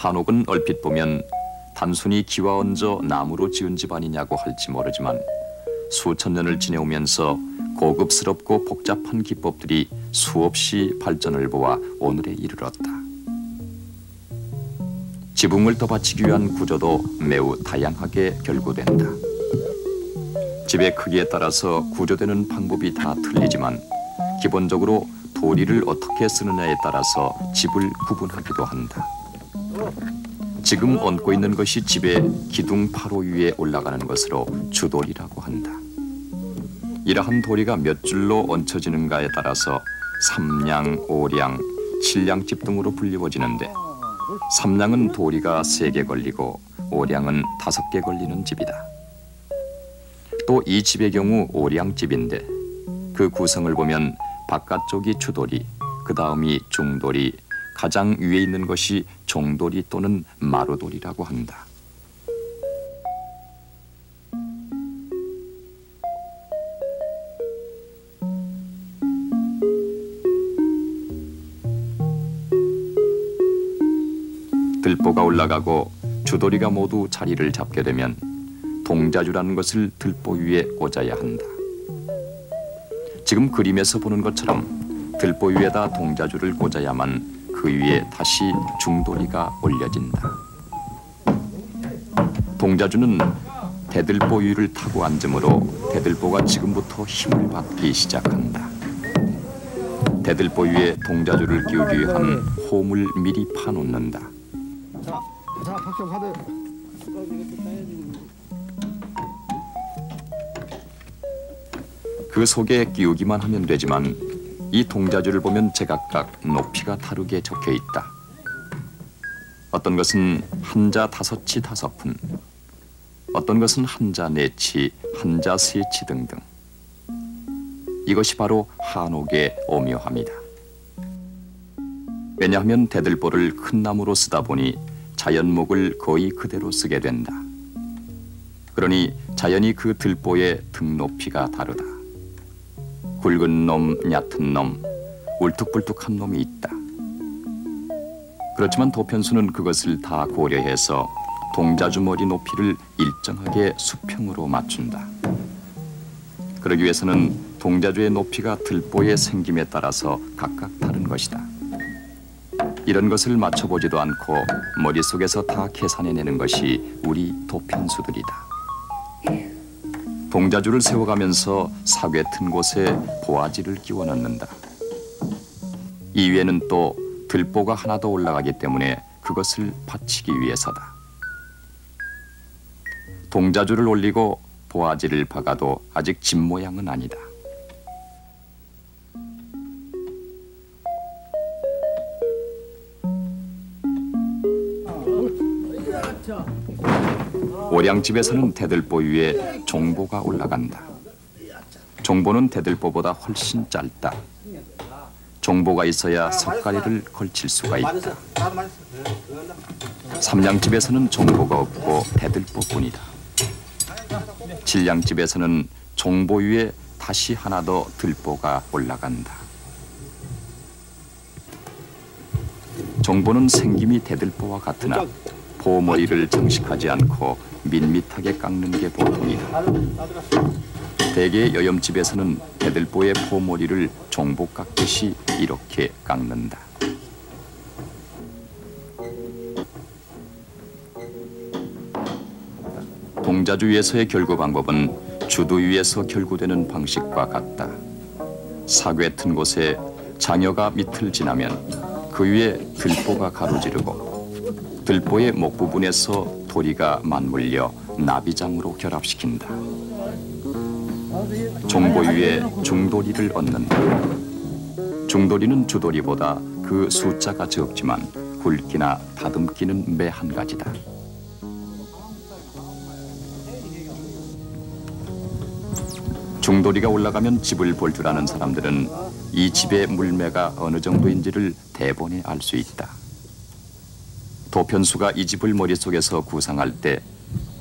한옥은 얼핏 보면 단순히 기와 얹어 나무로 지은 집 아니냐고 할지 모르지만 수천 년을 지내오면서 고급스럽고 복잡한 기법들이 수없이 발전을 보아 오늘에 이르렀다. 지붕을 더 받치기 위한 구조도 매우 다양하게 결구된다. 집의 크기에 따라서 구조되는 방법이 다 틀리지만 기본적으로 도리를 어떻게 쓰느냐에 따라서 집을 구분하기도 한다. 지금 얹고 있는 것이 집의 기둥 바로 위에 올라가는 것으로 주도리라고 한다. 이러한 도리가 몇 줄로 얹혀지는가에 따라서 삼량, 오량, 칠량집 등으로 불리워지는데 삼량은 도리가 3개 걸리고 오량은 5개 걸리는 집이다. 또 이 집의 경우 오량집인데 그 구성을 보면 바깥쪽이 주도리, 그 다음이 중도리, 가장 위에 있는 것이 종도리 또는 마루도리라고 한다. 들보가 올라가고 주도리가 모두 자리를 잡게 되면 동자주라는 것을 들보 위에 꽂아야 한다. 지금 그림에서 보는 것처럼 들보 위에다 동자주를 꽂아야만 그 위에 다시 중도리가 올려진다. 동자주는 대들보 위를 타고 앉으므로 대들보가 지금부터 힘을 받기 시작한다. 대들보 위에 동자주를 끼우기 위한 홈을 미리 파놓는다. 자, 박수 받아요. 그 속에 끼우기만 하면 되지만 이 동자주를 보면 제각각 높이가 다르게 적혀 있다. 어떤 것은 한자 5치 5푼, 어떤 것은 한자 4치, 한자 3치 등등. 이것이 바로 한옥의 오묘함이다. 왜냐하면 대들보를 큰 나무로 쓰다 보니 자연목을 거의 그대로 쓰게 된다. 그러니 자연히 그 들보의 등 높이가 다르다. 굵은 놈, 얕은 놈, 울퉁불퉁한 놈이 있다. 그렇지만 도편수는 그것을 다 고려해서 동자주 머리 높이를 일정하게 수평으로 맞춘다. 그러기 위해서는 동자주의 높이가 들보의 생김에 따라서 각각 다른 것이다. 이런 것을 맞춰보지도 않고 머릿속에서 다 계산해내는 것이 우리 도편수들이다. 동자주를 세워가면서 사괴 튼 곳에 보아지를 끼워 넣는다. 이 위에는 또 들보가 하나 더 올라가기 때문에 그것을 받치기 위해서다. 동자주를 올리고 보아지를 박아도 아직 집 모양은 아니다. 오량집에서는 대들보 위에 종보가 올라간다. 종보는 대들보보다 훨씬 짧다. 종보가 있어야 석가리를 걸칠 수가 있다. 삼량집에서는 종보가 없고 대들보뿐이다. 칠량집에서는 종보 위에 다시 하나 더 들보가 올라간다. 종보는 생김이 대들보와 같으나 보머리를 장식하지 않고 밋밋하게 깎는 게 보통이다. 대개 여염집에서는 대들보의 보머리를 종보 깎듯이 이렇게 깎는다. 동자주 위에서의 결구 방법은 주도 위에서 결구되는 방식과 같다. 사괴 튼 곳에 장여가 밑을 지나면 그 위에 들보가 가로지르고 들보의 목 부분에서 도리가 맞물려 나비장으로 결합시킨다. 종보 위에 중도리를 얹는다. 중도리는 주도리보다 그 숫자가 적지만 굵기나 다듬기는 매 한 가지다. 중도리가 올라가면 집을 볼 줄 아는 사람들은 이 집의 물매가 어느 정도인지를 대본에 알 수 있다. 도편수가 이 집을 머릿속에서 구상할 때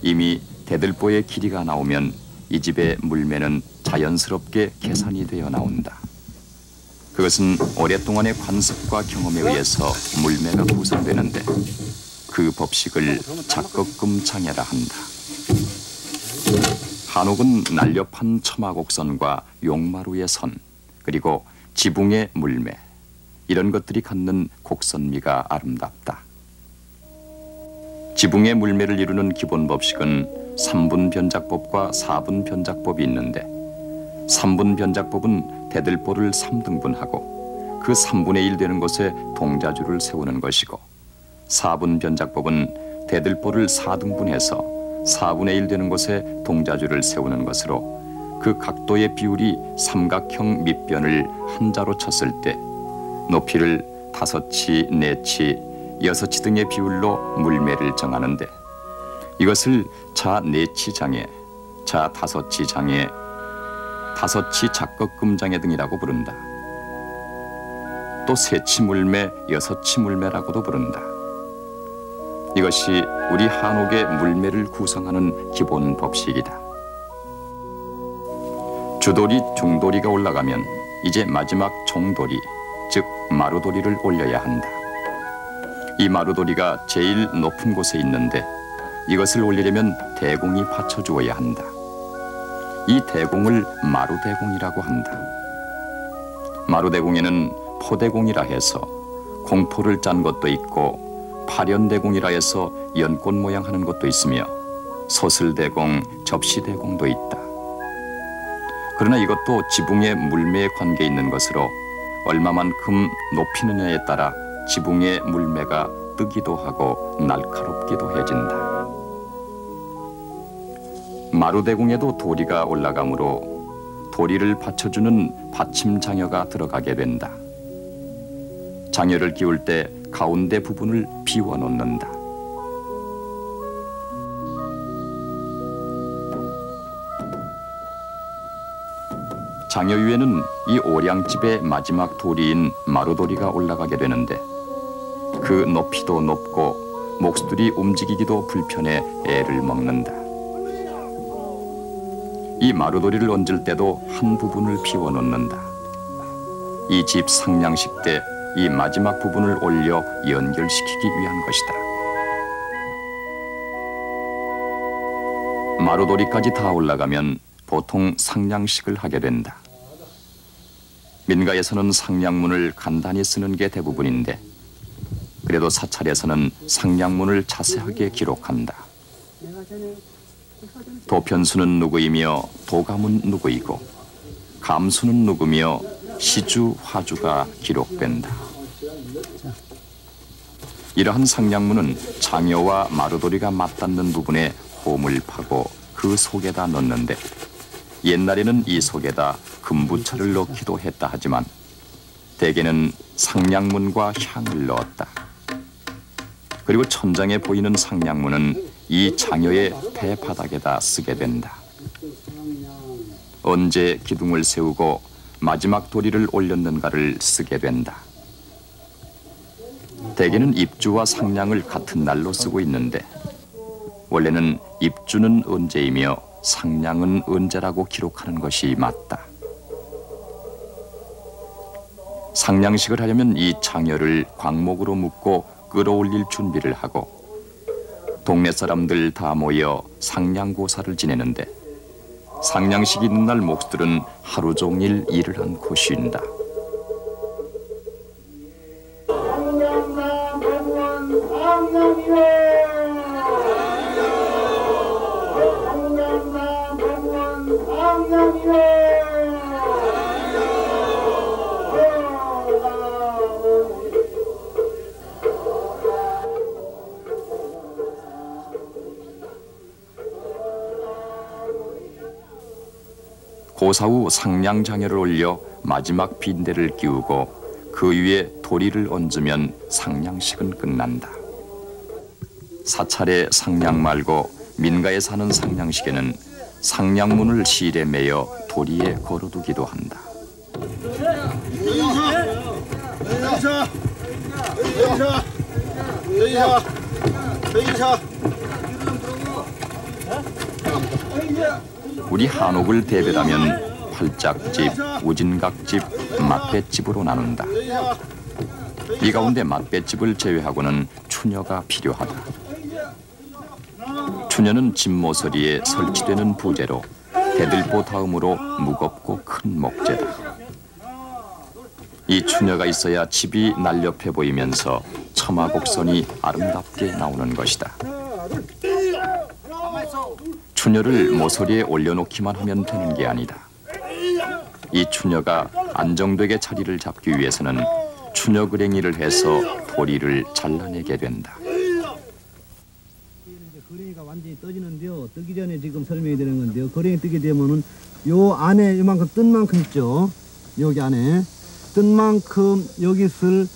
이미 대들보의 길이가 나오면 이 집의 물매는 자연스럽게 계산이 되어 나온다. 그것은 오랫동안의 관습과 경험에 의해서 물매가 구성되는데 그 법식을 작곡금장애라 한다. 한옥은 날렵한 처마곡선과 용마루의 선, 그리고 지붕의 물매, 이런 것들이 갖는 곡선미가 아름답다. 지붕의 물매를 이루는 기본 법식은 3분 변작법과 4분 변작법이 있는데 3분 변작법은 대들보를 3등분하고 그 3분의 1 되는 곳에 동자주를 세우는 것이고 4분 변작법은 대들보를 4등분해서 4분의 1 되는 곳에 동자주를 세우는 것으로 그 각도의 비율이 삼각형 밑변을 한자로 쳤을 때 높이를 5치, 4치, 6치 등의 비율로 물매를 정하는데 이것을 자 4치 장애, 자 5치 장애, 5치 작곡금장애 등이라고 부른다. 또 3치 물매, 6치 물매라고도 부른다. 이것이 우리 한옥의 물매를 구성하는 기본 법식이다. 주도리, 중도리가 올라가면 이제 마지막 종도리, 즉 마루도리를 올려야 한다. 이 마루도리가 제일 높은 곳에 있는데 이것을 올리려면 대공이 받쳐주어야 한다. 이 대공을 마루대공이라고 한다. 마루대공에는 포대공이라 해서 공포를 짠 것도 있고 파련대공이라 해서 연꽃 모양 하는 것도 있으며 소슬대공, 접시대공도 있다. 그러나 이것도 지붕의 물매에 관계 있는 것으로 얼마만큼 높이느냐에 따라 지붕의 물매가 뜨기도 하고 날카롭기도 해진다. 마루대공에도 도리가 올라가므로 도리를 받쳐주는 받침장여가 들어가게 된다. 장여를 끼울 때 가운데 부분을 비워놓는다. 장여 위에는 이 오량집의 마지막 도리인 마루도리가 올라가게 되는데 그 높이도 높고 몫들이 움직이기도 불편해 애를 먹는다. 이 마루도리를 얹을 때도 한 부분을 비워놓는다. 이 집 상냥식 때 이 마지막 부분을 올려 연결시키기 위한 것이다. 마루도리까지 다 올라가면 보통 상냥식을 하게 된다. 민가에서는 상냥문을 간단히 쓰는 게 대부분인데 그래도 사찰에서는 상냥문을 자세하게 기록한다. 도편수는 누구이며 도감은 누구이고 감수는 누구며 시주, 화주가 기록된다. 이러한 상냥문은 장여와 마루도리가 맞닿는 부분에 홈을 파고 그 속에다 넣는데 옛날에는 이 속에다 금부처를 넣기도 했다 하지만 대개는 상냥문과 향을 넣었다. 그리고 천장에 보이는 상냥문은 이 장여의 배바닥에다 쓰게 된다. 언제 기둥을 세우고 마지막 도리를 올렸는가를 쓰게 된다. 대개는 입주와 상냥을 같은 날로 쓰고 있는데 원래는 입주는 언제이며 상냥은 언제라고 기록하는 것이 맞다. 상냥식을 하려면 이 장여를 광목으로 묶고 끌어올릴 준비를 하고 동네 사람들 다 모여 상냥고사를 지내는데 상냥식이 있는 날 몫들은 하루 종일 일을 않고 쉰다. 고사 후 상냥장여를 올려 마지막 빈대를 끼우고 그 위에 도리를 얹으면 상냥식은 끝난다. 사찰의 상냥 말고 민가에 사는 상냥식에는 상냥문을 실에 매어 도리에 걸어두기도 한다. 우리 한옥을 대별하면 팔짝집, 우진각집, 막대집으로 나눈다. 이 가운데 맛뱃집을 제외하고는 추녀가 필요하다. 추녀는 집모서리에 설치되는 부재로 대들보 다음으로 무겁고 큰 목재다. 이 추녀가 있어야 집이 날렵해 보이면서 처마곡선이 아름답게 나오는 것이다. 추녀를 모서리에 올려놓기만 하면 되는 게 아니다. 이 추녀가 안정되게 자리를 잡기 위해서는 추녀 그랭이를 해서 도리를 잘라내게 된다. 거랭이가 완전히 떠지는데요. 뜨기 전에 지금 설명해 드리는 건데요. 거랭이 뜨게 되면은 요 안에 이만큼 뜬 만큼 있죠. 여기 안에 뜬 만큼 여기를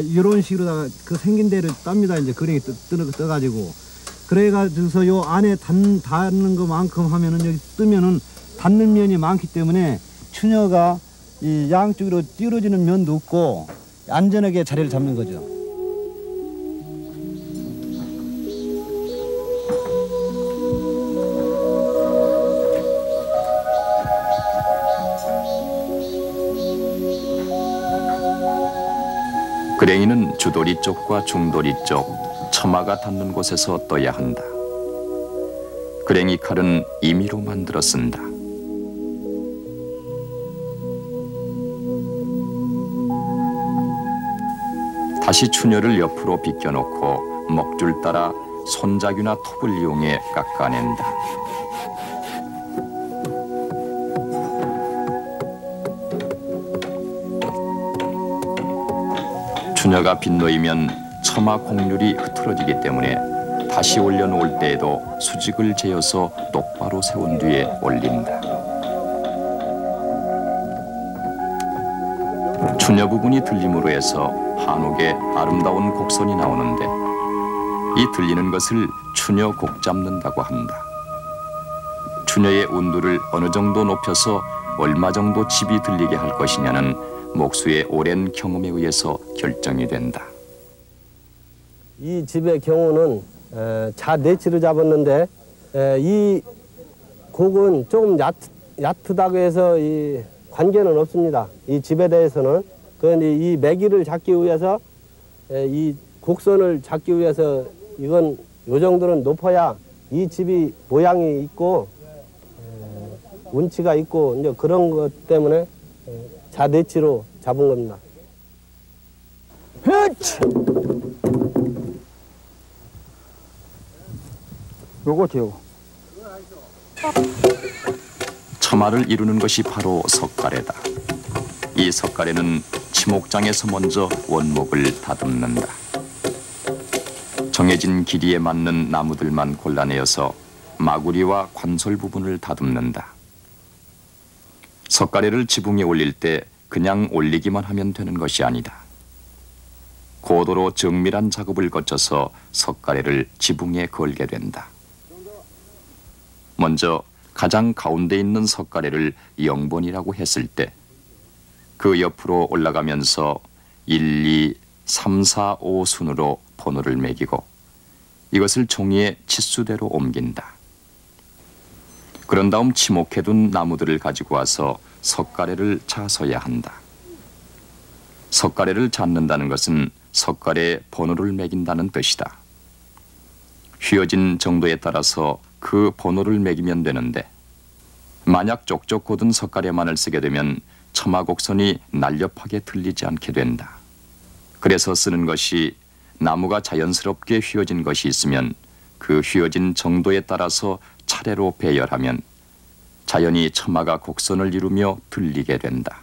이런 식으로 그 생긴 대로 땁니다. 이제 거랭이 떠가지고 그래가지고서 요 안에 닿는 것만큼 하면은 여기 뜨면은 닿는 면이 많기 때문에 추녀가 이 양쪽으로 찌러지는 면도 없고 안전하게 자리를 잡는 거죠. 그랭이는 주도리 쪽과 중도리 쪽, 처마가 닿는 곳에서 떠야 한다. 그랭이 칼은 임의로 만들어 쓴다. 다시 추녀를 옆으로 비껴놓고 먹줄 따라 손자귀나 톱을 이용해 깎아낸다. 추녀가 빗놓이면 처마 곡률이 흐트러지기 때문에 다시 올려놓을 때에도 수직을 재어서 똑바로 세운 뒤에 올린다. 추녀 부분이 들림으로 해서 한옥에 아름다운 곡선이 나오는데 이 들리는 것을 추녀 곡 잡는다고 한다. 추녀의 운두를 어느 정도 높여서 얼마 정도 집이 들리게 할 것이냐는 목수의 오랜 경험에 의해서 결정이 된다. 이 집의 경우는 자네치로 잡았는데 이 곡은 조금 얕다고 해서 이 관계는 없습니다. 이 집에 대해서는. 그런데 이 매기를 잡기 위해서 이 곡선을 잡기 위해서 이건 요 정도는 높아야 이 집이 모양이 있고 운치가 있고 이제 그런 것 때문에 자네치로 잡은 겁니다. 요거죠. 처마를 이루는 것이 바로 석가래다. 이 석가래는 치목장에서 먼저 원목을 다듬는다. 정해진 길이에 맞는 나무들만 골라내어서 마구리와 관솔 부분을 다듬는다. 석가래를 지붕에 올릴 때 그냥 올리기만 하면 되는 것이 아니다. 고도로 정밀한 작업을 거쳐서 석가래를 지붕에 걸게 된다. 먼저 가장 가운데 있는 석가래를 영번이라고 했을 때 그 옆으로 올라가면서 1, 2, 3, 4, 5 순으로 번호를 매기고 이것을 종이에 치수대로 옮긴다. 그런 다음 치목해둔 나무들을 가지고 와서 석가래를 자서야 한다. 석가래를 잡는다는 것은 석가래에 번호를 매긴다는 뜻이다. 휘어진 정도에 따라서 그 번호를 매기면 되는데 만약 쪽쪽 곧은 석가래만을 쓰게 되면 처마곡선이 날렵하게 들리지 않게 된다. 그래서 쓰는 것이 나무가 자연스럽게 휘어진 것이 있으면 그 휘어진 정도에 따라서 차례로 배열하면 자연히 처마가 곡선을 이루며 들리게 된다.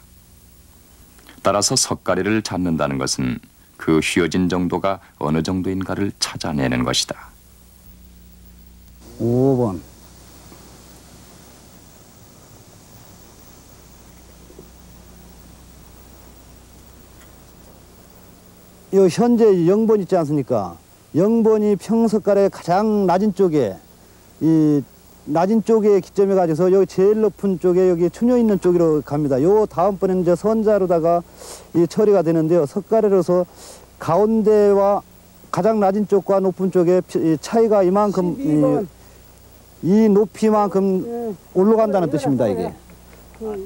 따라서 석가래를 잡는다는 것은 그 휘어진 정도가 어느 정도인가를 찾아내는 것이다. 5번. 이 현재 0번 있지 않습니까? 0번이 평석가래 가장 낮은 쪽에 이 낮은 쪽에 기점해 가지고서 여기 제일 높은 쪽에 여기 추녀 있는 쪽으로 갑니다. 요 다음번에는 이제 선자로다가 이 처리가 되는데요. 석가래로서 가운데와 가장 낮은 쪽과 높은 쪽에 차이가 이만큼 이 높이만큼 올라간다는 뜻입니다. 이게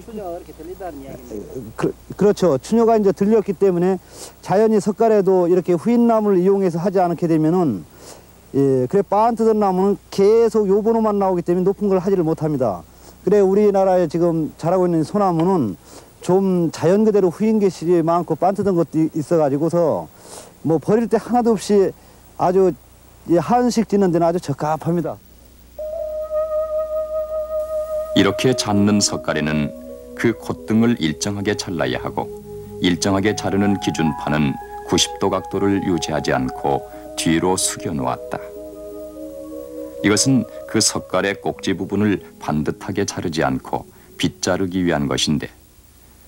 추녀가 그렇게 들린다는 이야기입니다. 그렇죠. 추녀가 이제 들렸기 때문에 자연히 석가래도 이렇게 후인나무를 이용해서 하지 않게 되면은 그래 빤 뜯은 나무는 계속 요 번호만 나오기 때문에 높은 걸 하지를 못합니다. 그래 우리나라에 지금 자라고 있는 소나무는 좀 자연 그대로 후인 것이 많고 빤 뜯은 것도 있어가지고서 뭐 버릴 때 하나도 없이 아주 한식 짓는 데는 아주 적합합니다. 이렇게 잡는 석가래는 그 콧등을 일정하게 잘라야 하고 일정하게 자르는 기준판은 90도 각도를 유지하지 않고 뒤로 숙여 놓았다. 이것은 그 석가래 꼭지 부분을 반듯하게 자르지 않고 빗자르기 위한 것인데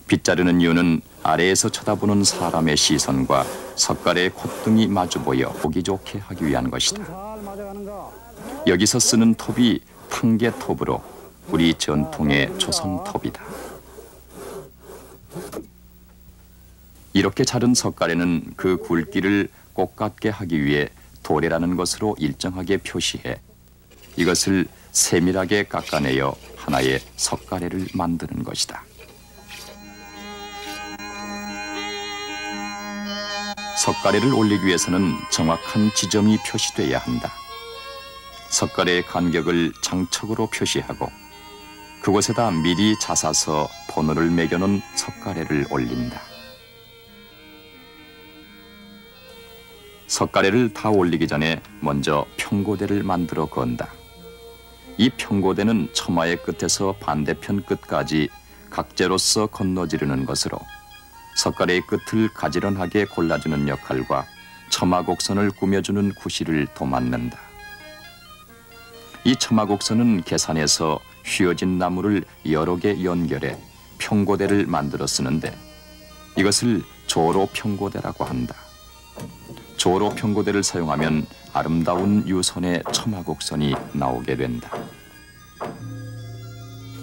빗자르는 이유는 아래에서 쳐다보는 사람의 시선과 석가래의 콧등이 마주 보여 보기 좋게 하기 위한 것이다. 여기서 쓰는 톱이 탕개톱으로 우리 전통의 조선톱이다. 이렇게 자른 석가래는 그 굵기를 꼭 같게 하기 위해 도래라는 것으로 일정하게 표시해 이것을 세밀하게 깎아내어 하나의 석가래를 만드는 것이다. 석가래를 올리기 위해서는 정확한 지점이 표시돼야 한다. 석가래의 간격을 장척으로 표시하고 그곳에다 미리 자사서 번호를 매겨놓은 석가래를 올린다. 석가래를 다 올리기 전에 먼저 평고대를 만들어 건다. 이 평고대는 처마의 끝에서 반대편 끝까지 각재로서 건너지르는 것으로 석가래의 끝을 가지런하게 골라주는 역할과 처마곡선을 꾸며주는 구실을 도맡는다. 이 처마곡선은 계산해서 휘어진 나무를 여러 개 연결해 평고대를 만들어 쓰는데 이것을 조로평고대라고 한다. 조로평고대를 사용하면 아름다운 유선의 처마곡선이 나오게 된다.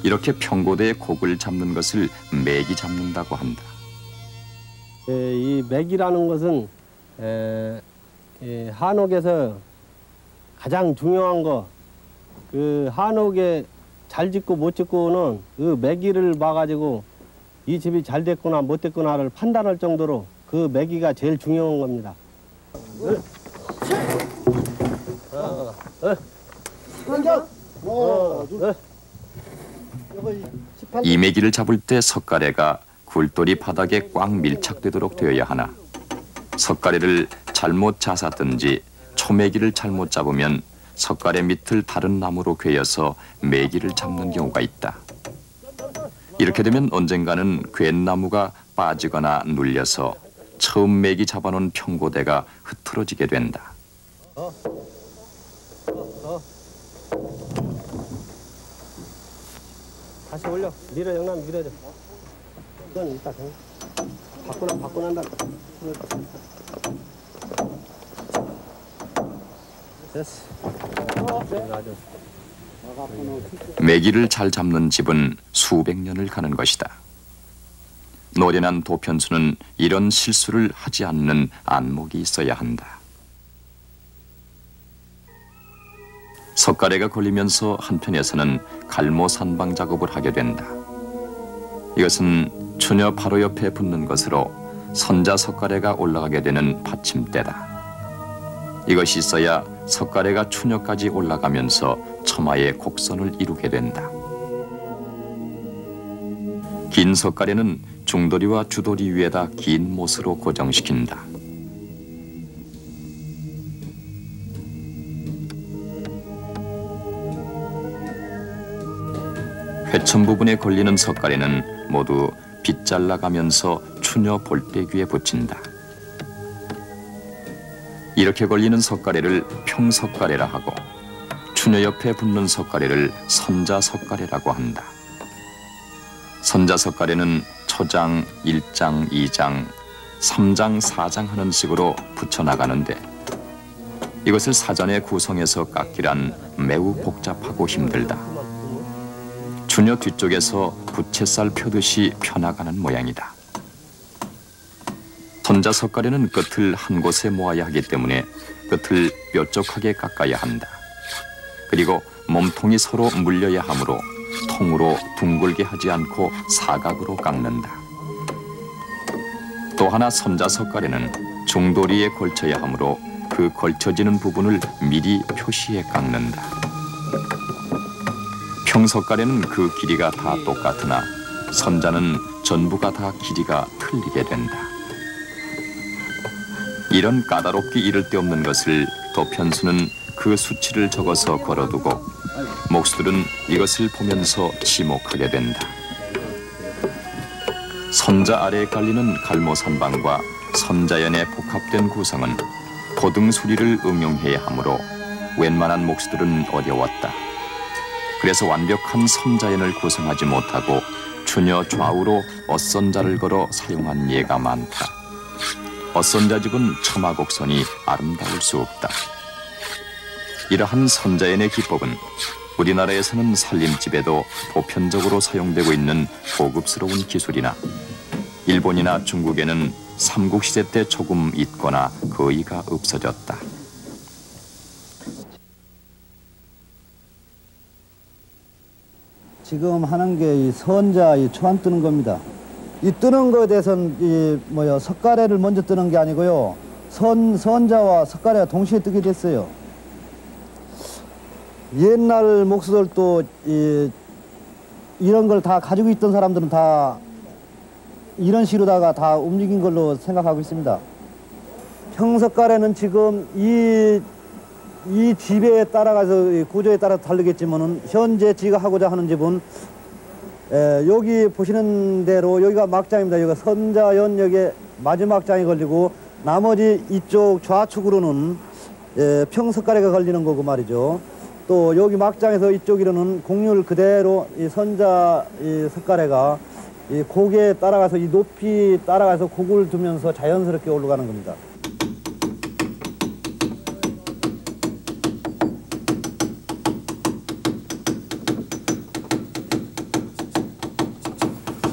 이렇게 평고대의 곡을 잡는 것을 매기 잡는다고 한다. 이 맥이라는 것은 한옥에서 가장 중요한 거, 그 한옥에 잘 짓고 못 짓고는 그 매기를 봐가지고 이 집이 잘 됐구나 못 됐구나를 판단할 정도로 그 매기가 제일 중요한 겁니다. 이 매기를 잡을 때 석가래가 굴돌이 바닥에 꽉 밀착되도록 되어야 하나 석가래를 잘못 자사든지 초매기를 잘못 잡으면 석가래 밑을 다른 나무로 괴여서 매기를 잡는 경우가 있다. 이렇게 되면 언젠가는 괸나무가 빠지거나 눌려서 처음 매기 잡아놓은 평고대가 흐트러지게 된다. 다시 올려. 밀어, 영남 밀어줘. 이건 이따 받고 난다. 됐어. 매기를 잘 잡는 집은 수백 년을 가는 것이다. 노련한 도편수는 이런 실수를 하지 않는 안목이 있어야 한다. 석가래가 걸리면서 한편에서는 갈모산방 작업을 하게 된다. 이것은 추녀 바로 옆에 붙는 것으로 선자 석가래가 올라가게 되는 받침대다. 이것이 있어야 석가래가 추녀까지 올라가면서 처마의 곡선을 이루게 된다. 긴 석가래는 중도리와 주도리 위에다 긴 못으로 고정시킨다. 회천 부분에 걸리는 석가래는 모두 빗잘라가면서 추녀 볼때귀에 붙인다. 이렇게 걸리는 석가래를 평석가래라 하고 추녀 옆에 붙는 석가래를 선자석가래라고 한다. 선자석가래는 초장, 1장, 2장, 3장, 4장 하는 식으로 붙여나가는데 이것을 사전에 구성해서 깎기란 매우 복잡하고 힘들다. 추녀 뒤쪽에서 부채살 펴듯이 펴나가는 모양이다. 선자석가래는 끝을 한 곳에 모아야 하기 때문에 끝을 뾰족하게 깎아야 한다. 그리고 몸통이 서로 물려야 하므로 통으로 둥글게 하지 않고 사각으로 깎는다. 또 하나 선자 석가래는 중도리에 걸쳐야 하므로 그 걸쳐지는 부분을 미리 표시해 깎는다. 평석가래는 그 길이가 다 똑같으나 선자는 전부가 다 길이가 틀리게 된다. 이런 까다롭기 이를 데 없는 것을 도편수는 그 수치를 적어서 걸어두고 목수들은 이것을 보면서 지목하게 된다. 선자 아래에 깔리는 갈모산방과 선자연의 복합된 구성은 고등 수리를 응용해야 하므로 웬만한 목수들은 어려웠다. 그래서 완벽한 선자연을 구성하지 못하고 추녀 좌우로 엇선자를 걸어 사용한 예가 많다. 엇선자집은 처마곡선이 아름다울 수 없다. 이러한 선자연의 기법은 우리나라에서는 살림집에도 보편적으로 사용되고 있는 고급스러운 기술이나 일본이나 중국에는 삼국시대 때 조금 있거나 거의가 없어졌다. 지금 하는 게 이 선자 이 초안 뜨는 겁니다. 이 뜨는 거에 대해서는 석가래를 먼저 뜨는 게 아니고요. 선자와 석가래가 동시에 뜨게 됐어요. 옛날 목수들도 이런 걸 다 가지고 있던 사람들은 다 이런 식으로다가 다 움직인 걸로 생각하고 있습니다. 평석가래는 지금 이 집에 따라가서 구조에 따라 다르겠지만은 현재 지가 하고자 하는 집은 여기 보시는 대로 여기가 막장입니다. 여기가 선자연 여기에 마지막 장이 걸리고 나머지 이쪽 좌측으로는 평석가래가 걸리는 거고 말이죠. 또 여기 막장에서 이쪽으로는 곡률 그대로 이 선자 이 석가래가 이 곡에 따라가서 이 높이 따라가서 곡을 두면서 자연스럽게 올라가는 겁니다.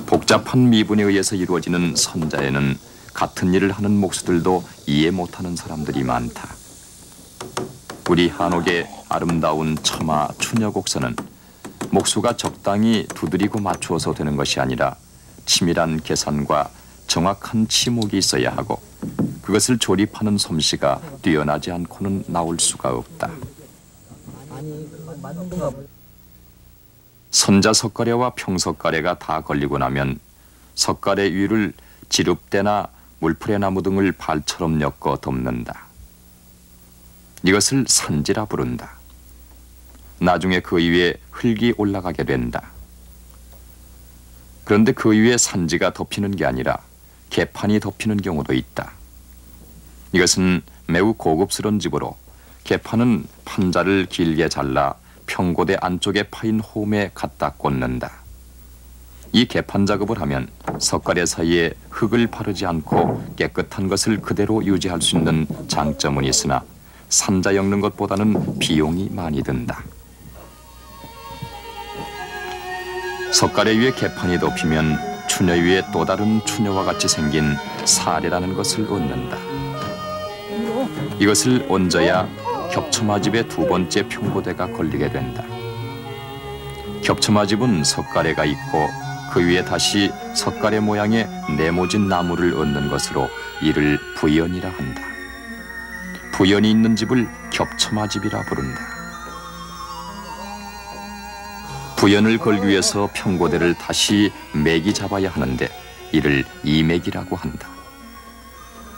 복잡한 미분에 의해서 이루어지는 선자에는 같은 일을 하는 목수들도 이해 못하는 사람들이 많다. 우리 한옥의 아름다운 처마 추녀곡선은 목수가 적당히 두드리고 맞추어서 되는 것이 아니라 치밀한 계산과 정확한 치목이 있어야 하고 그것을 조립하는 솜씨가 뛰어나지 않고는 나올 수가 없다. 선자 석가래와 평석가래가 다 걸리고 나면 석가래 위를 지릅대나 물풀의 나무 등을 발처럼 엮어 덮는다. 이것을 산지라 부른다. 나중에 그 위에 흙이 올라가게 된다. 그런데 그 위에 산지가 덮이는 게 아니라 개판이 덮이는 경우도 있다. 이것은 매우 고급스러운 집으로 개판은 판자를 길게 잘라 평고대 안쪽에 파인 홈에 갖다 꽂는다. 이 개판 작업을 하면 석가래 사이에 흙을 바르지 않고 깨끗한 것을 그대로 유지할 수 있는 장점은 있으나 산자 엮는 것보다는 비용이 많이 든다. 석가래 위에 개판이 덮이면 추녀 위에 또 다른 추녀와 같이 생긴 사례라는 것을 얻는다. 이것을 얹어야 겹처마집의 두 번째 평고대가 걸리게 된다. 겹처마집은 석가래가 있고 그 위에 다시 석가래 모양의 네모진 나무를 얹는 것으로 이를 부연이라 한다. 부연이 있는 집을 겹처마집이라 부른다. 부연을 걸기 위해서 평고대를 다시 맥이 잡아야 하는데 이를 이맥이라고 한다.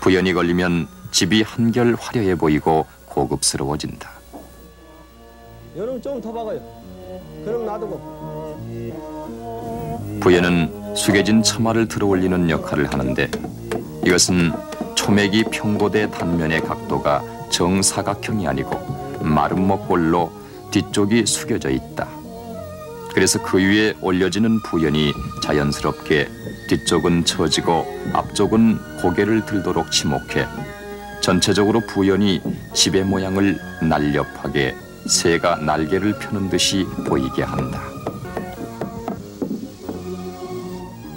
부연이 걸리면 집이 한결 화려해 보이고 고급스러워진다. 여름 좀 더 박아요. 그럼 놔두고. 부연은 숙여진 처마를 들어올리는 역할을 하는데 이것은 초맥이 평고대 단면의 각도가 정사각형이 아니고 마름모꼴로 뒤쪽이 숙여져 있다. 그래서 그 위에 올려지는 부연이 자연스럽게 뒤쪽은 처지고 앞쪽은 고개를 들도록 치목해 전체적으로 부연이 집의 모양을 날렵하게 새가 날개를 펴는 듯이 보이게 한다.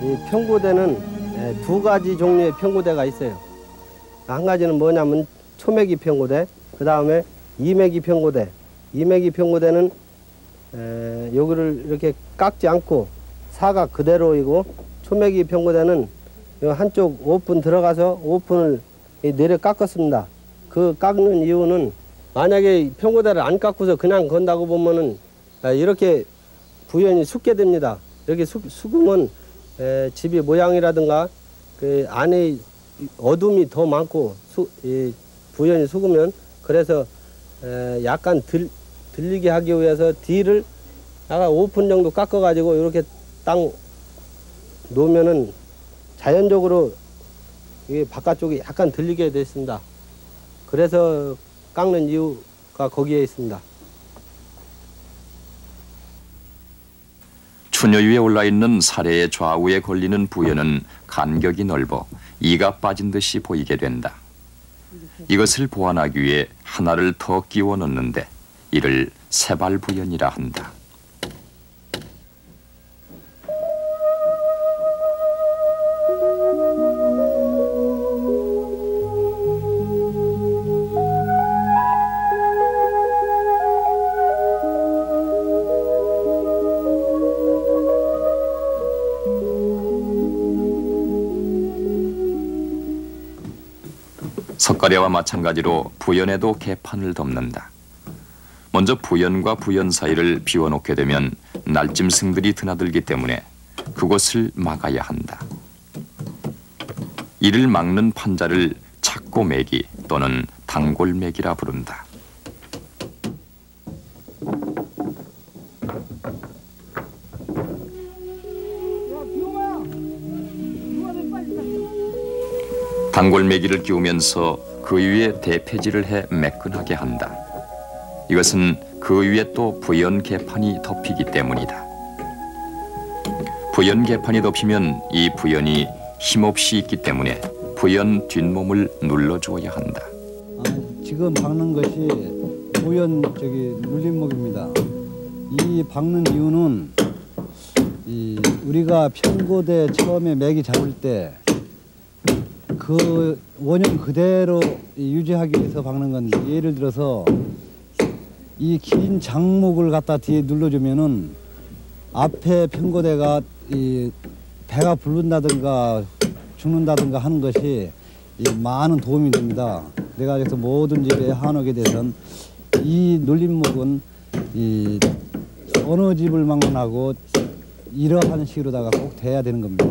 이 평고대는 두 가지 종류의 평고대가 있어요. 한 가지는 뭐냐면 초매기 평고대, 그 다음에 이매기 평고대. 이매기 평고대는 여기를 이렇게 깎지 않고 사각 그대로이고 초맥이 평고대는 요 한쪽 오픈 들어가서 오픈을 내려 깎았습니다. 그 깎는 이유는 만약에 평고대를 안 깎고서 그냥 건다고 보면은 이렇게 부연이 숙게 됩니다. 이렇게 숙으면 집이 모양이라든가 그 안에 어둠이 더 많고 부연이 숙으면 그래서 약간 들리게 하기 위해서 뒤를 약간 5분 정도 깎아가지고 이렇게 딱 놓으면은 자연적으로 이게 바깥쪽이 약간 들리게 되어 있습니다. 그래서 깎는 이유가 거기에 있습니다. 추녀 위에 올라있는 사례의 좌우에 걸리는 부연은 간격이 넓어 이가 빠진 듯이 보이게 된다. 이것을 보완하기 위해 하나를 더 끼워 넣는데 이를 세발부연이라 한다. 석가래와 마찬가지로 부연에도 개판을 덮는다. 먼저 부연과 부연 사이를 비워놓게 되면 날짐승들이 드나들기 때문에 그곳을 막아야 한다. 이를 막는 판자를 착고매기 또는 단골매기라 부른다. 단골매기를 끼우면서 그 위에 대패질을 해 매끈하게 한다. 이것은 그 위에 또 부연 개판이 덮이기 때문이다. 부연 개판이 덮이면 이 부연이 힘없이 있기 때문에 부연 뒷몸을 눌러주어야 한다. 지금 박는 것이 부연 눌림목입니다. 이 박는 이유는 우리가 평고대 처음에 매기 잡을 때 그 원형 그대로 유지하기 위해서 박는 건데, 예를 들어서 이 긴 장목을 갖다 뒤에 눌러주면은 앞에 평고대가 배가 부른다든가 죽는다든가 하는 것이 많은 도움이 됩니다. 내가 그래서 모든 집에 한옥에 대해서는 이 눌림목은 어느 집을 막론하고 이러한 식으로다가 꼭 돼야 되는 겁니다.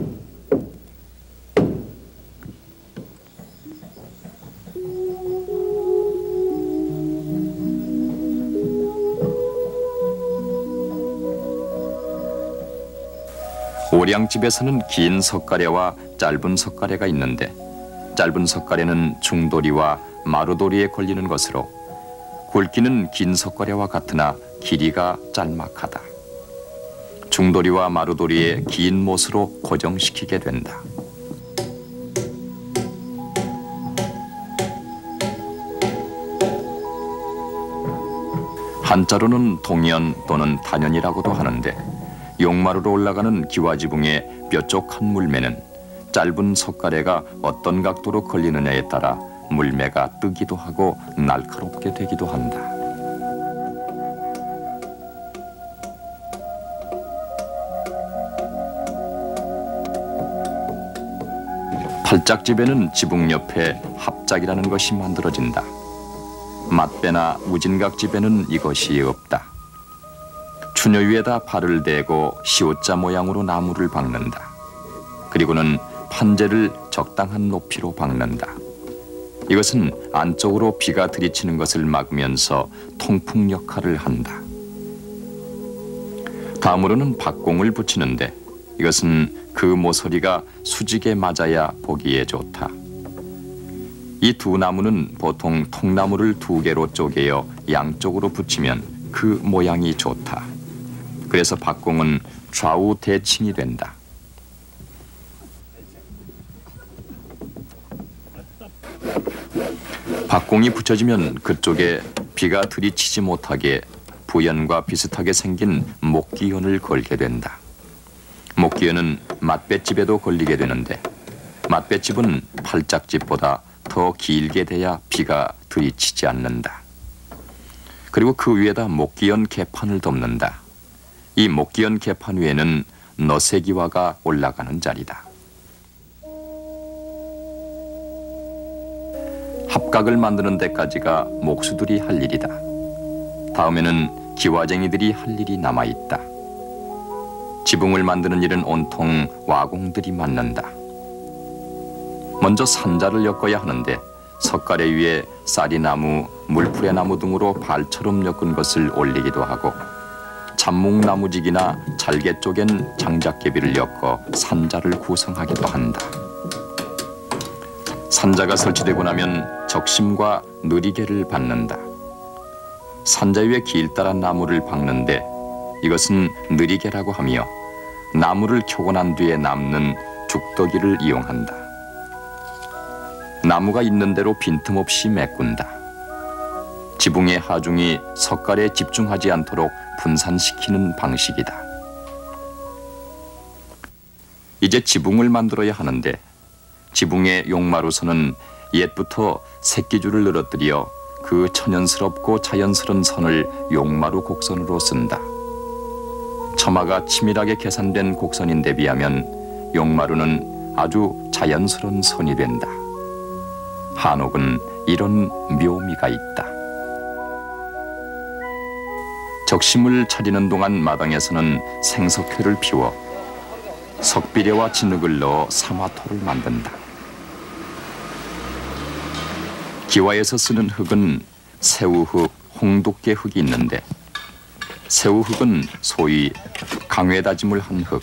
오량집에서는 긴 석가래와 짧은 석가래가 있는데 짧은 석가래는 중도리와 마루도리에 걸리는 것으로 굵기는 긴 석가래와 같으나 길이가 짤막하다. 중도리와 마루도리에 긴 못으로 고정시키게 된다. 한자로는 동연 또는 단연이라고도 하는데 용마루로 올라가는 기와지붕의 뾰족한 물매는 짧은 석가래가 어떤 각도로 걸리느냐에 따라 물매가 뜨기도 하고 날카롭게 되기도 한다. 팔짝집에는 지붕 옆에 합작이라는 것이 만들어진다. 맞배나 우진각집에는 이것이 없다. 추녀 위에다 발을 대고 시옷자 모양으로 나무를 박는다. 그리고는 판재를 적당한 높이로 박는다. 이것은 안쪽으로 비가 들이치는 것을 막으면서 통풍 역할을 한다. 다음으로는 박공을 붙이는데 이것은 그 모서리가 수직에 맞아야 보기에 좋다. 이 두 나무는 보통 통나무를 2개로 쪼개어 양쪽으로 붙이면 그 모양이 좋다. 그래서 박공은 좌우 대칭이 된다. 박공이 붙여지면 그쪽에 비가 들이치지 못하게 부연과 비슷하게 생긴 목기연을 걸게 된다. 목기연은 맞배집에도 걸리게 되는데 맞배집은 팔짝집보다 더 길게 돼야 비가 들이치지 않는다. 그리고 그 위에다 목기연 개판을 덮는다. 이 목기연 개판 위에는 너새기와가 올라가는 자리다. 합각을 만드는 데까지가 목수들이 할 일이다. 다음에는 기와쟁이들이 할 일이 남아있다. 지붕을 만드는 일은 온통 와공들이 맡는다. 먼저 산자를 엮어야 하는데 석가래 위에 쌀이나무, 물풀의나무 등으로 발처럼 엮은 것을 올리기도 하고 잡목나무직이나 잘게 쪼갠 장작개비를 엮어 산자를 구성하기도 한다. 산자가 설치되고 나면 적심과 느리개를 받는다. 산자 위에 길다란 나무를 박는데 이것은 느리개라고 하며 나무를 켜고 난 뒤에 남는 죽더기를 이용한다. 나무가 있는 대로 빈틈없이 메꾼다. 지붕의 하중이 석가래에 집중하지 않도록 분산시키는 방식이다. 이제 지붕을 만들어야 하는데 지붕의 용마루선은 옛부터 새끼줄을 늘어뜨려 그 천연스럽고 자연스러운 선을 용마루 곡선으로 쓴다. 처마가 치밀하게 계산된 곡선인데 비하면 용마루는 아주 자연스러운 선이 된다. 한옥은 이런 묘미가 있다. 적심을 차리는 동안 마당에서는 생석회를 피워 석비례와 진흙을 넣어 사마토를 만든다. 기와에서 쓰는 흙은 새우흙, 홍두깨 흙이 있는데 새우흙은 소위 강외다짐을 한 흙,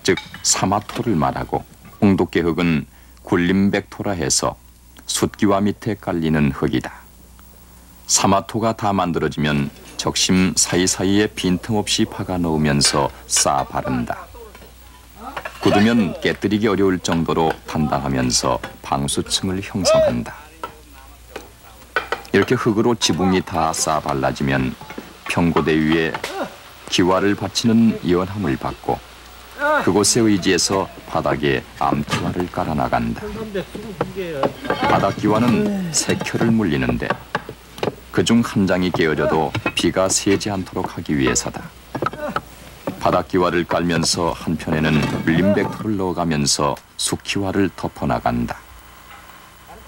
즉 사마토를 말하고 홍두깨 흙은 굴림백토라 해서 숫기와 밑에 깔리는 흙이다. 사마토가 다 만들어지면 적심 사이사이에 빈틈없이 박아 넣으면서 쌓아 바른다. 굳으면 깨뜨리기 어려울 정도로 단단하면서 방수층을 형성한다. 이렇게 흙으로 지붕이 다 쌓아 발라지면 평고대 위에 기와를 받치는 연함을 받고 그곳에 의지해서 바닥에 암기와를 깔아 나간다. 바닥 기와는 세 켜를 물리는데 그중 한 장이 깨어져도 비가 새지 않도록 하기 위해서다. 바닥 기와를 깔면서 한편에는 림백토를 넣어가면서 숫기와를 덮어나간다.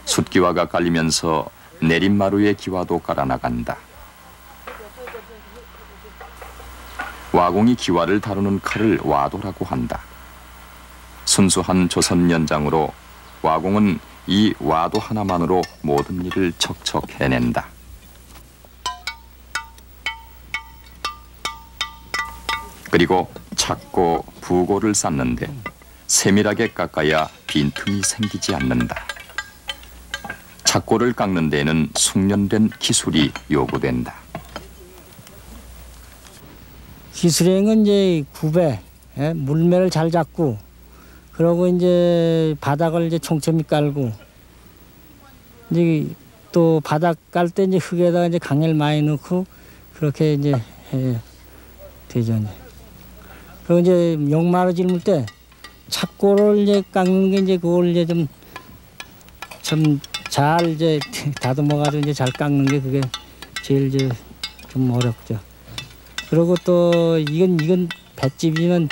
숫기와가 깔리면서 내림마루의 기와도 깔아나간다. 와공이 기와를 다루는 칼을 와도라고 한다. 순수한 조선 연장으로 와공은 이 와도 하나만으로 모든 일을 척척 해낸다. 그리고 착고, 부고를 쌓는데 세밀하게 깎아야 빈틈이 생기지 않는다. 착고를 깎는 데에는 숙련된 기술이 요구된다. 기술행은 이제 구배, 물매를 잘 잡고, 그러고 이제 바닥을 이제 촘촘히 깔고, 이제 또 바닥 깔 때 이제 흙에다가 이제 강을 많이 넣고 그렇게 이제 해 되죠. 그리고 이제 용마루 짊을 때 착고를 이제 깎는 게 이제 그걸 이제 좀 잘 이제 다듬어가지고 이제 잘 깎는 게 그게 제일 이제 좀 어렵죠. 그리고 또 이건 볏집이면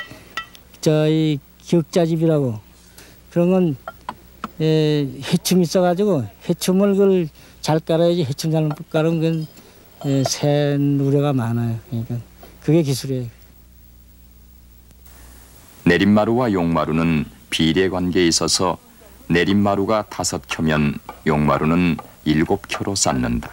저희 기역자집이라고 그런 건 해춤이 있어가지고 해춤을 그걸 잘 깔아야지 해춤 잘못 깔으면 그건 새 우려가 많아요. 그러니까 그게 기술이에요. 내림마루와 용마루는 비례 관계에 있어서 내림마루가 5켜면 용마루는 7켜로 쌓는다.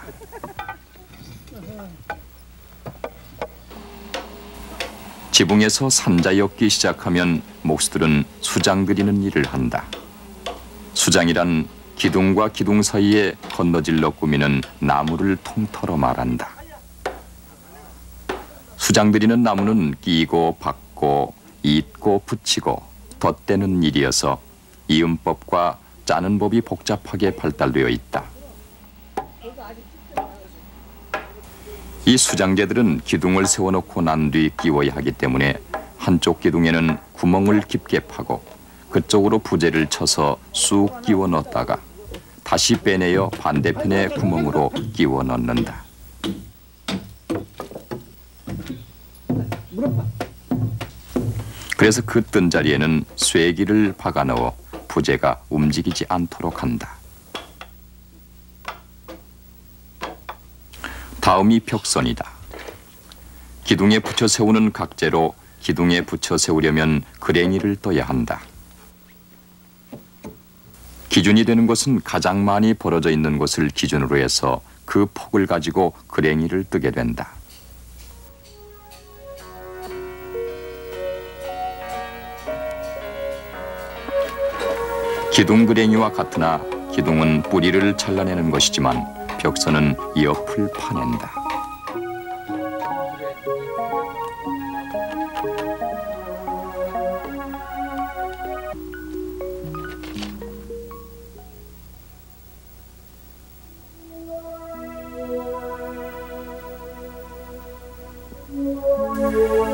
지붕에서 산자 엮기 시작하면 목수들은 수장 그리는 일을 한다. 수장이란 기둥과 기둥 사이에 건너질러 꾸미는 나무를 통틀어 말한다. 수장 들이는 나무는 끼고 박고 잇고 붙이고 덧대는 일이어서 이음법과 짜는 법이 복잡하게 발달되어 있다. 이 수장제들은 기둥을 세워놓고 난 뒤 끼워야 하기 때문에 한쪽 기둥에는 구멍을 깊게 파고 그쪽으로 부재를 쳐서 쑥 끼워 넣었다가 다시 빼내어 반대편의 구멍으로 끼워 넣는다. 그래서 그 뜬 자리에는 쇠기를 박아 넣어 부재가 움직이지 않도록 한다. 다음이 벽선이다. 기둥에 붙여 세우는 각재로 기둥에 붙여 세우려면 그랭이를 떠야 한다. 기준이 되는 곳은 가장 많이 벌어져 있는 곳을 기준으로 해서 그 폭을 가지고 그랭이를 뜨게 된다. 기둥 그랭이와 같으나 기둥은 뿌리를 잘라내는 것이지만 벽선은 옆을 파낸다.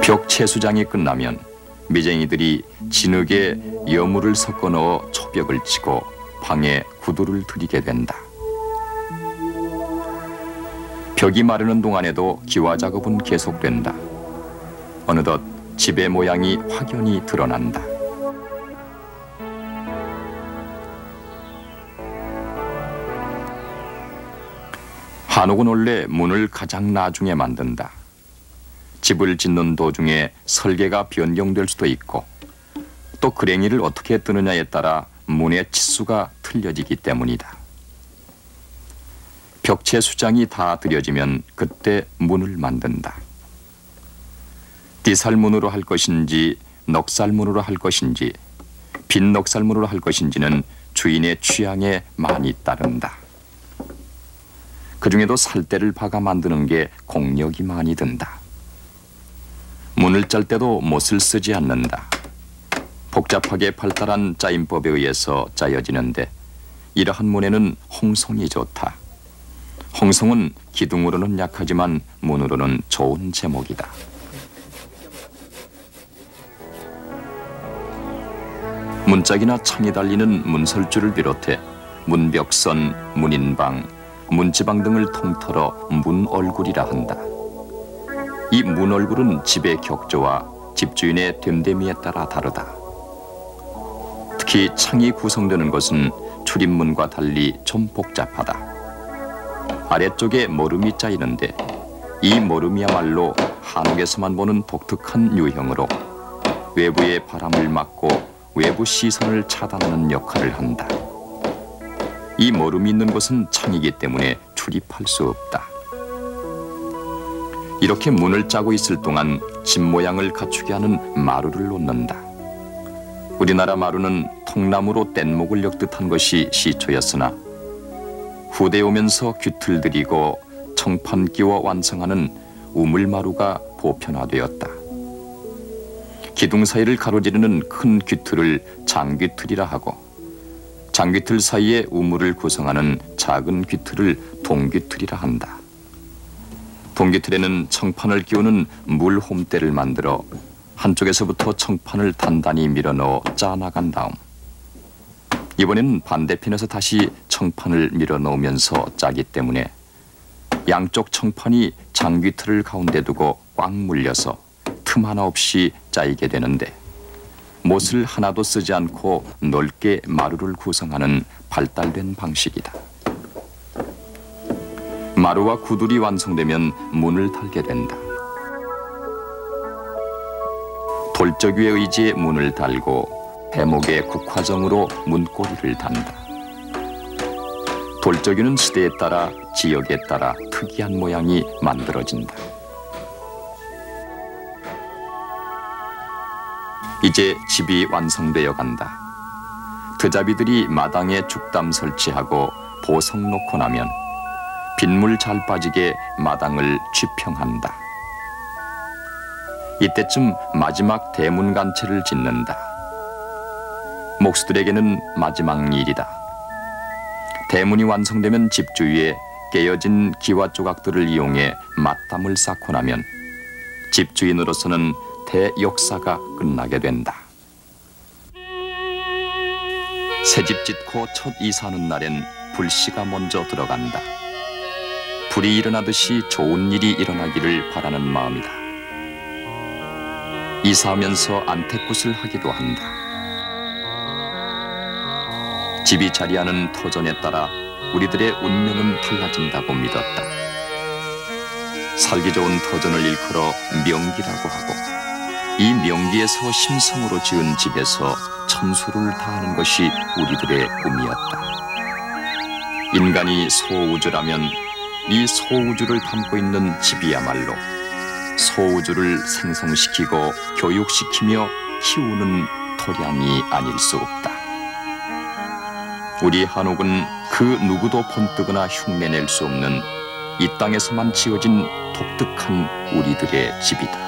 벽 채수장이 끝나면 미쟁이들이 진흙에 여물을 섞어 넣어 초벽을 치고 방에 구두를 들이게 된다. 벽이 마르는 동안에도 기와 작업은 계속된다. 어느덧 집의 모양이 확연히 드러난다. 한옥은 원래 문을 가장 나중에 만든다. 집을 짓는 도중에 설계가 변경될 수도 있고 또 그랭이를 어떻게 뜨느냐에 따라 문의 치수가 틀려지기 때문이다. 벽체 수장이 다 들여지면 그때 문을 만든다. 디살문으로 할 것인지 넉살문으로 할 것인지 빈 넉살문으로 할 것인지는 주인의 취향에 많이 따른다. 그중에도 살대를 박아 만드는 게 공력이 많이 든다. 문을 짤 때도 못을 쓰지 않는다. 복잡하게 발달한 짜임법에 의해서 짜여지는데 이러한 문에는 홍송이 좋다. 홍송은 기둥으로는 약하지만 문으로는 좋은 제목이다. 문짝이나 창이 달리는 문설주를 비롯해 문벽선, 문인방, 문지방 등을 통틀어 문얼굴이라 한다. 이 문얼굴은 집의 격조와 집주인의 됨됨이에 따라 다르다. 특히 창이 구성되는 것은 출입문과 달리 좀 복잡하다. 아래쪽에 모름이 짜이는데 이 모름이야말로 한옥에서만 보는 독특한 유형으로 외부의 바람을 막고 외부 시선을 차단하는 역할을 한다. 이 모름이 있는 곳은 창이기 때문에 출입할 수 없다. 이렇게 문을 짜고 있을 동안 집 모양을 갖추게 하는 마루를 놓는다. 우리나라 마루는 통나무로 뗏목을 엮듯한 것이 시초였으나 후대에 오면서 귀틀 들이고 청판 끼워 완성하는 우물마루가 보편화되었다. 기둥 사이를 가로지르는 큰 귀틀을 장귀틀이라 하고 장귀틀 사이에 우물을 구성하는 작은 귀틀을 동귀틀이라 한다. 동귀틀에는 청판을 끼우는 물홈대를 만들어 한쪽에서부터 청판을 단단히 밀어넣어 짜나간 다음 이번에는 반대편에서 다시 청판을 밀어넣으면서 짜기 때문에 양쪽 청판이 장귀틀을 가운데 두고 꽉 물려서 틈 하나 없이 짜이게 되는데 못을 하나도 쓰지 않고 넓게 마루를 구성하는 발달된 방식이다. 마루와 구들이 완성되면 문을 달게 된다. 돌적위의 의지에 문을 달고 대목의 국화정으로 문고리를 단다. 돌적위는 시대에 따라 지역에 따라 특이한 모양이 만들어진다. 이제 집이 완성되어 간다. 드잡이들이 마당에 죽담 설치하고 보석 놓고 나면 빗물 잘 빠지게 마당을 쥐평한다. 이때쯤 마지막 대문간체를 짓는다. 목수들에게는 마지막 일이다. 대문이 완성되면 집 주위에 깨어진 기와 조각들을 이용해 맞담을 쌓고 나면 집주인으로서는 대역사가 끝나게 된다. 새집 짓고 첫 이사하는 날엔 불씨가 먼저 들어간다. 불이 일어나듯이 좋은 일이 일어나기를 바라는 마음이다. 이사하면서 안택굿을 하기도 한다. 집이 자리하는 터전에 따라 우리들의 운명은 달라진다고 믿었다. 살기 좋은 터전을 일컬어 명기라고 하고, 이 명기에서 심성으로 지은 집에서 천수를 다하는 것이 우리들의 꿈이었다. 인간이 소우주라면 이 소우주를 담고 있는 집이야말로 소우주를 생성시키고 교육시키며 키우는 토량이 아닐 수 없다. 우리 한옥은 그 누구도 본뜨거나 흉내낼 수 없는 이 땅에서만 지어진 독특한 우리들의 집이다.